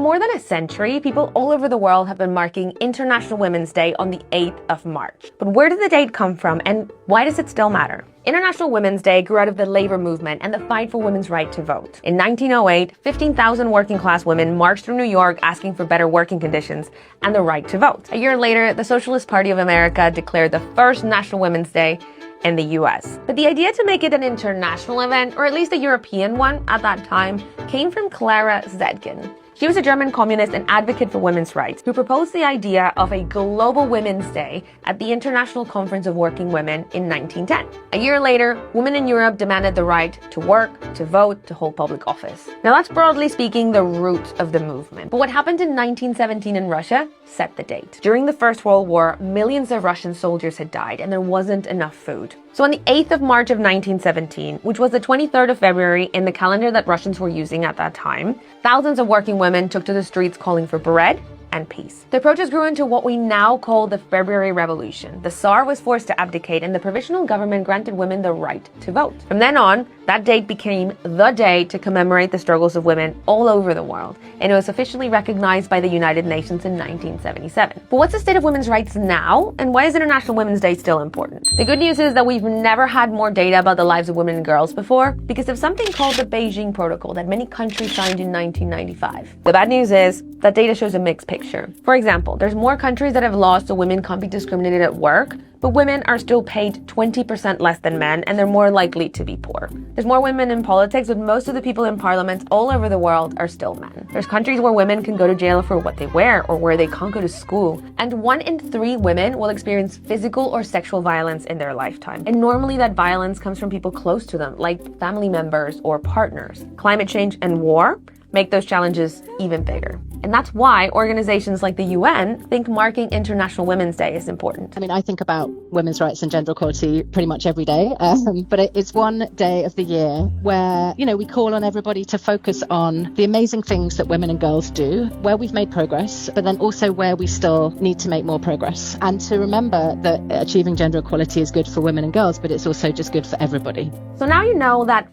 more than a century, people all over the world have been marking International Women's Day on the 8th of March. But where did the date come from, and why does it still matter? International Women's Day grew out of the labor movement and the fight for women's right to vote. In 1908, 15,000 working-class women marched through New York asking for better working conditions and the right to vote. A year later, the Socialist Party of America declared the first National Women's Day in the US. But the idea to make it an international event, or at least a European one at that time, came from Clara Zetkin. She was a German communist and advocate for women's rights who proposed the idea of a global Women's Day at the International Conference of Working Women in 1910. A year later, women in Europe demanded the right to work, to vote, to hold public office. Now that's broadly speaking the root of the movement. But what happened in 1917 in Russia set the date. During the First World War, millions of Russian soldiers had died and there wasn't enough food. So on the 8th of March of 1917, which was the 23rd of February in the calendar that Russians were using at that time, thousands of working women took to the streets calling for bread and peace. The protest grew into what we now call the February Revolution. The Tsar was forced to abdicate and the provisional government granted women the right to vote. From then on, that date became the day to commemorate the struggles of women all over the world, and it was officially recognized by the United Nations in 1977. But what's the state of women's rights now, and why is International Women's Day still important? The good news is that we've never had more data about the lives of women and girls before because of something called the Beijing Protocol that many countries signed in 1995. The bad news is that data shows a mixed picture. For example, there's more countries that have laws so women can't be discriminated at work, but women are still paid 20% less than men and they're more likely to be poor. There's more women in politics, but most of the people in parliaments all over the world are still men. There's countries where women can go to jail for what they wear or where they can't go to school. And 1 in 3 women will experience physical or sexual violence in their lifetime. And normally that violence comes from people close to them, like family members or partners. Climate change and war make those challenges even bigger. And that's why organizations like the UN think marking International Women's Day is important. I mean, I think about women's rights and gender equality pretty much every day, but it's one day of the year where, we call on everybody to focus on the amazing things that women and girls do, where we've made progress, but then also where we still need to make more progress. And to remember that achieving gender equality is good for women and girls, but it's also just good for everybody. So now you know that